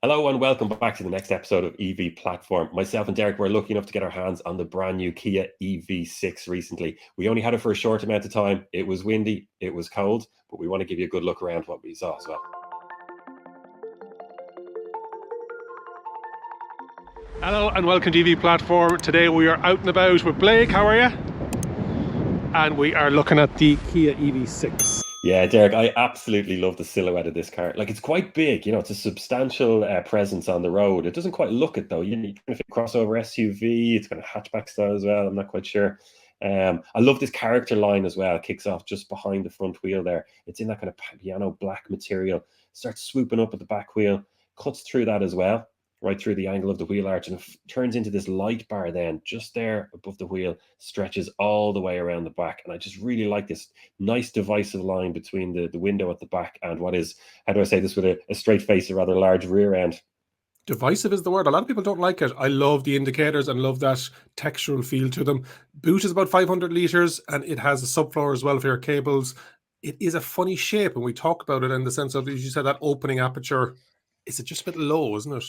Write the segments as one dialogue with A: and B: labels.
A: Hello and welcome back to the next episode of EV Platform. Myself and Derek were lucky enough to get our hands on the brand new Kia EV6 recently. We only had it for a short amount of time. It was windy, it was cold, but we want to give you a good look around what we saw as well.
B: Hello and welcome to EV Platform. Today we are out and about with Blake. How are you? And we are looking at the Kia EV6.
A: Yeah, Derek, I absolutely love the silhouette of this car. Like, it's quite big, it's a substantial presence on the road. It doesn't quite look it though. You need a crossover SUV. It's got a hatchback style as well. I'm not quite sure. I love this character line as well. It kicks off just behind the front wheel there. It's in that kind of piano black material. Starts swooping up at the back wheel, cuts through that as well, right through the angle of the wheel arch, and it turns into this light bar then just there above the wheel, stretches all the way around the back. And I just really like this nice divisive line between the window at the back and what is, how do I say this with a straight face, a rather large rear end.
B: Divisive is the word. A lot of people don't like it. I love the indicators and love that textural feel to them. Boot is about 500 litres and it has a subfloor as well for your cables. It is a funny shape, and we talk about it in the sense of, as you said, that opening aperture. Is it just a bit low, isn't it?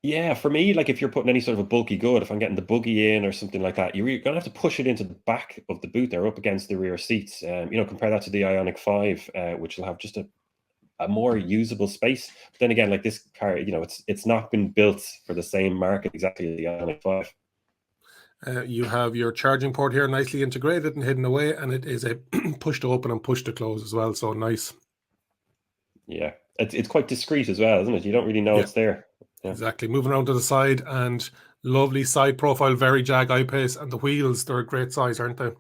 A: Yeah, for me, like if you're putting any sort of a bulky good, if I'm getting the buggy in or something like that, you're going to have to push it into the back of the boot there, up against the rear seats. Compare that to the Ioniq 5, which will have just a more usable space. But then again, like this car, it's not been built for the same market exactly as the Ioniq 5.
B: You have your charging port here nicely integrated and hidden away, and it is a push to open and push to close as well, so nice.
A: Yeah, it's quite discreet as well, isn't it? You don't really know it's there. Yeah.
B: Exactly. Moving around to the side, and lovely side profile, very Jag I-Pace, and the wheels, they're a great size, aren't they?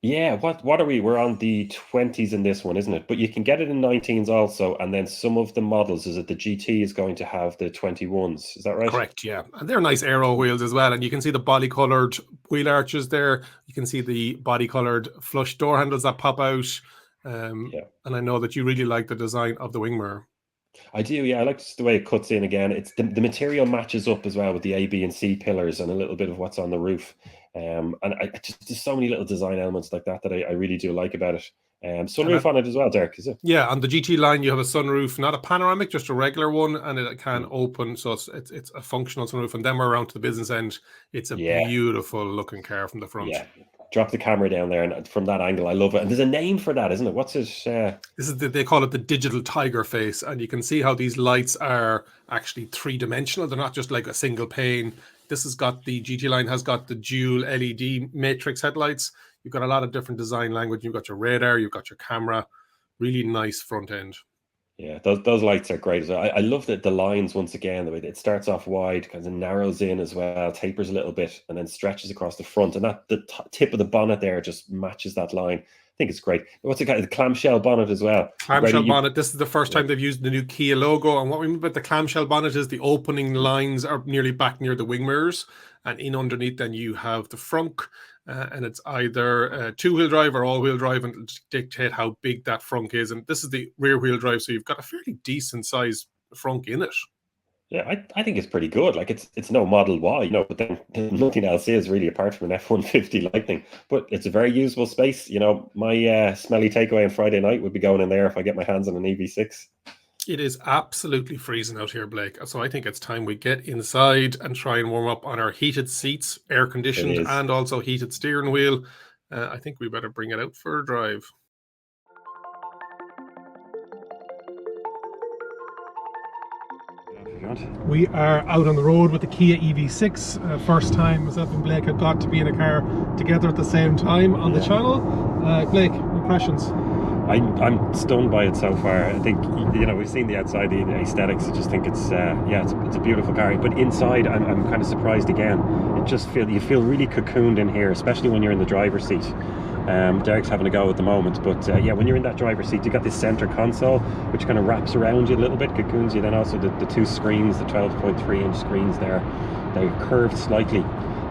A: Yeah, what are we? We're on the 20s in this one, isn't it? But you can get it in 19s also, and then some of the models, is it the GT is going to have the 21s, is that right?
B: Correct, yeah. And they're nice aero wheels as well, and you can see the body-coloured wheel arches there. You can see the body-coloured flush door handles that pop out. And I know that you really like the design of the wing mirror.
A: I do, yeah. I like just the way it cuts in again. It's the material matches up as well with the A, B, and C pillars and a little bit of what's on the roof. And there's so many little design elements like that I really do like about it. Sunroof on it as well, Derek, is it?
B: Yeah, on the GT line you have a sunroof, not a panoramic, just a regular one, and it can open, so it's a functional sunroof. And then we're around to the business end. It's a beautiful looking car from the front.
A: Yeah. Drop the camera down there, and from that angle, I love it. And there's a name for that, isn't it? What's it?
B: This is they call it the digital tiger face, and you can see how these lights are actually three-dimensional. They're not just like a single pane. This has got the GT line has got the dual LED matrix headlights. You've got a lot of different design language. You've got your radar, you've got your camera. Really nice front end.
A: Yeah, those lights are great as well. I love the lines once again. The way it starts off wide, kind of narrows in as well, tapers a little bit, and then stretches across the front. And that the tip of the bonnet there just matches that line. I think it's great. What's it called? The clamshell bonnet as well.
B: Clamshell bonnet. This is the first time they've used the new Kia logo. And what we mean by the clamshell bonnet is the opening lines are nearly back near the wing mirrors, and in underneath then you have the frunk. And it's either two-wheel drive or all-wheel drive, and it'll dictate how big that frunk is. And this is the rear-wheel drive, so you've got a fairly decent size frunk in it.
A: Yeah, I think it's pretty good. Like it's no Model Y, but then nothing else is really apart from an F-150 Lightning. But it's a very usable space. My smelly takeaway on Friday night would be going in there if I get my hands on an EV6.
B: It is absolutely freezing out here, Blake. So I think it's time we get inside and try and warm up on our heated seats, air conditioned, and also heated steering wheel. I think we better bring it out for a drive. We are out on the road with the Kia EV6. First time myself and Blake have got to be in a car together at the same time on the channel. Blake, impressions?
A: I'm stunned by it so far. I think we've seen the outside, the aesthetics. I just think it's a beautiful car. But inside, I'm kind of surprised again. You feel really cocooned in here, especially when you're in the driver's seat. Derek's having a go at the moment, but when you're in that driver's seat, you got this center console which kind of wraps around you a little bit, cocoons you. Then also the two screens, the 12.3-inch screens there, they're curved slightly.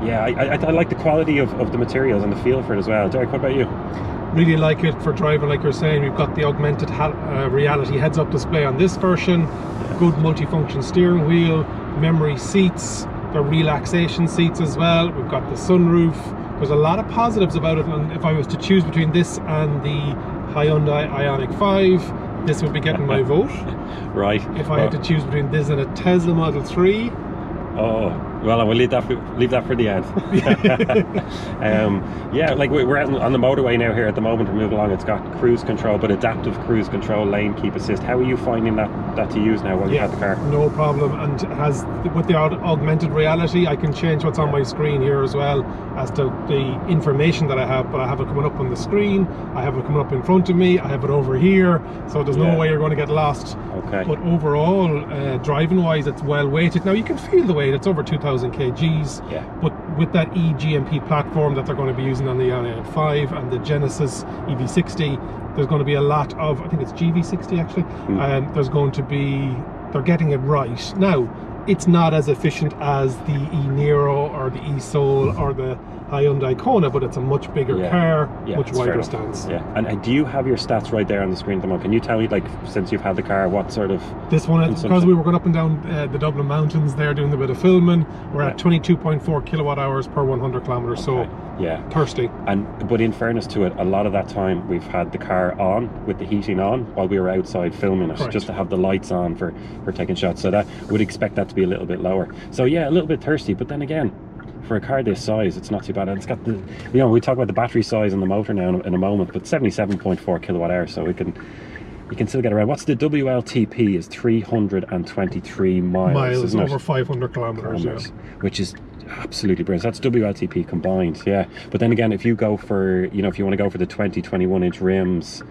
A: Yeah, I like the quality of the materials and the feel for it as well. Derek, what about you?
B: Really like it for driving, like you're saying. We've got the augmented reality heads-up display on this version, good multifunction steering wheel, memory seats, the relaxation seats as well. We've got the sunroof. There's a lot of positives about it, and if I was to choose between this and the Hyundai Ioniq 5,
C: this would be getting my vote.
A: Right.
C: If I had to choose between this and a Tesla Model 3.
A: Oh, well, I will leave that for the end. Yeah, like we're out on the motorway now here at the moment. We're moving along. It's got cruise control, but adaptive cruise control, lane keep assist. How are you finding that to use now while you have the car?
C: No problem. And it has, with the augmented reality, I can change what's on my screen here as well as to the information that I have. But I have it coming up on the screen. I have it coming up in front of me. I have it over here. So there's no way you're going to get lost.
A: Okay.
C: But overall, driving-wise, it's well weighted. Now you can feel the weight. It's over 2,000 kgs.
A: Yeah.
C: But with that eGMP platform that they're going to be using on the i5 and the Genesis EV60, there's going to be a lot of, I think it's GV60 actually, there's going to be, they're getting it right. Now, it's not as efficient as the e-Niro or the e-Soul or the Hyundai Kona, but it's a much bigger car, much wider stance.
A: Yeah. And do you have your stats right there on the screen at the moment? Can you tell me, like, since you've had the car, what sort of...
C: This one, because we were going up and down the Dublin mountains there doing a bit of filming, we're at 22.4 kilowatt hours per 100 kilometers, so thirsty.
A: But in fairness to it, a lot of that time we've had the car on with the heating on while we were outside filming it, just to have the lights on for taking shots. So that would expect that to be a little bit lower. So yeah, a little bit thirsty, but then again, for a car this size, it's not too bad. And it's got the, you know, we talk about the battery size and the motor now in a moment, but 77.4 kilowatt hours, so you can still get around. What's the WLTP? Is 323 miles, isn't
C: over
A: it?
C: 500 kilometers,
A: which is absolutely brilliant. That's WLTP combined, but then again, if you go for, you know, if you want to go for the 21 inch rims,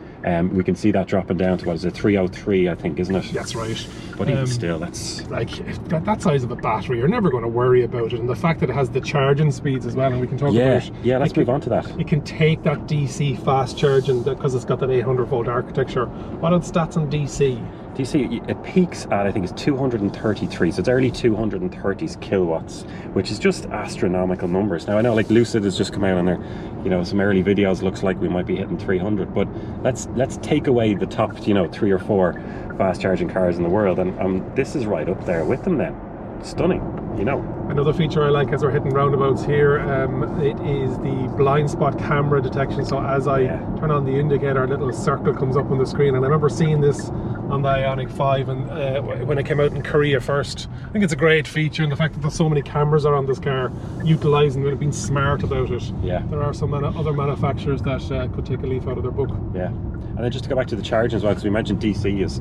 A: we can see that dropping down to, what is it, 303, I think, isn't it?
C: That's right.
A: But even still, that's
C: like that size of a battery, you're never going to worry about it. And the fact that it has the charging speeds as well, and we can talk about it.
A: Yeah, let's move on to that.
C: It can take that DC fast charging because it's got that 800 volt architecture. What are the stats on DC?
A: DC, it peaks at, I think it's 233, so it's early 230s kilowatts, which is just astronomical numbers. Now I know, like, Lucid has just come out on their, you know, some early videos, looks like we might be hitting 300, but let's take away the top, you know, 3 or 4 fast charging cars in the world, and this is right up there with them then. Stunning, you know.
C: Another feature I like as we're hitting roundabouts here, it is the blind spot camera detection. So as I turn on the indicator, a little circle comes up on the screen, and I remember seeing this on the Ioniq 5 and when it came out in Korea first. I think it's a great feature, and the fact that there's so many cameras are on this car, utilising it and being smart about it. Yeah. There are some other manufacturers that could take a leaf out of their book.
A: Yeah. And then just to go back to the charging as well, because we mentioned DC is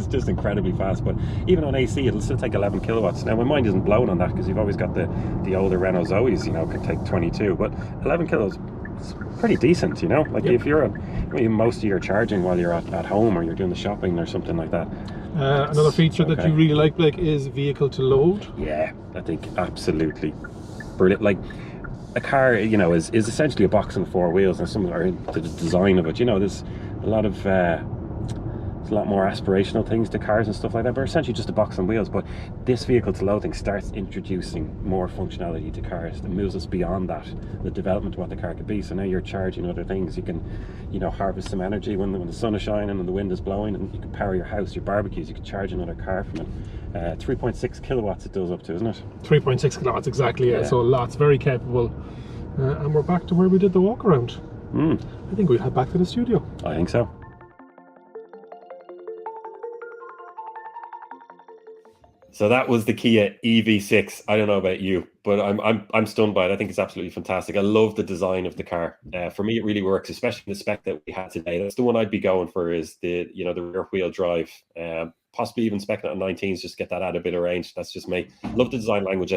A: just incredibly fast, but even on AC it'll still take 11 kilowatts. Now my mind isn't blown on that, because you've always got the older Renault Zoes, you know, can take 22, but 11 kilos is pretty decent, you know. Like if you're most of your charging while you're at home or you're doing the shopping or something like that.
C: Another feature that you really like, Blake, is vehicle to load. Yeah,
A: I think absolutely brilliant. Like, a car, you know, is essentially a box and 4 wheels, and some are the design of it, you know. There's a lot of there's a lot more aspirational things to cars and stuff like that, but essentially just a box and wheels. But this vehicle to load thing starts introducing more functionality to cars that moves us beyond that, the development of what the car could be. So now you're charging other things. You can, you know, harvest some energy when the sun is shining and the wind is blowing, and you can power your house, your barbecues. You can charge another car from it. 3.6 kilowatts it does up to, isn't it?
C: 3.6 kilowatts, exactly. Yeah. So lots, very capable. And we're back to where we did the walk around. I think we head back to the studio.
A: I think so. So that was the Kia EV6. I don't know about you, but I'm stunned by it. I think it's absolutely fantastic. I love the design of the car. For me, it really works, especially the spec that we had today. That's the one I'd be going for, is the rear wheel drive. Possibly even specking it on 19s, just get that added bit of range. That's just me. Love the design language.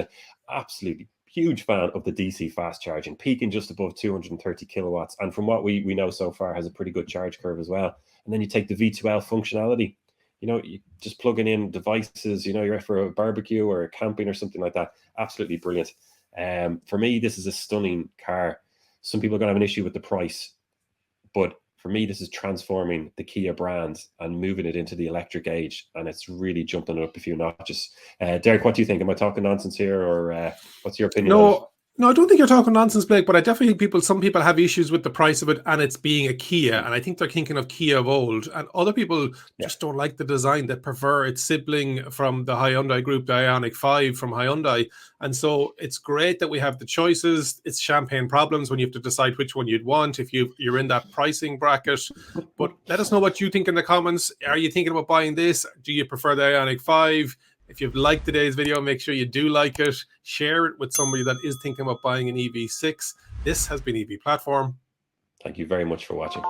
A: Absolutely huge fan of the DC fast charging, peaking just above 230 kilowatts. And from what we know so far, has a pretty good charge curve as well. And then you take the V2L functionality. You know, you just plugging in devices, you know, you're out for a barbecue or camping or something like that. Absolutely brilliant. For me, this is a stunning car. Some people are going to have an issue with the price, but for me, this is transforming the Kia brand and moving it into the electric age, and it's really jumping it up a few notches. Derek, what do you think? Am I talking nonsense here, or what's your opinion on it?
B: No, I don't think you're talking nonsense, Blake, but I definitely think some people have issues with the price of it and it's being a Kia. And I think they're thinking of Kia of old. And other people just don't like the design. They prefer its sibling from the Hyundai group, the Ioniq 5 from Hyundai. And so it's great that we have the choices. It's champagne problems when you have to decide which one you'd want if you're in that pricing bracket. But let us know what you think in the comments. Are you thinking about buying this? Do you prefer the Ioniq 5? If you've liked today's video, make sure you do like it. Share it with somebody that is thinking about buying an EV6. This has been EV Platform.
A: Thank you very much for watching.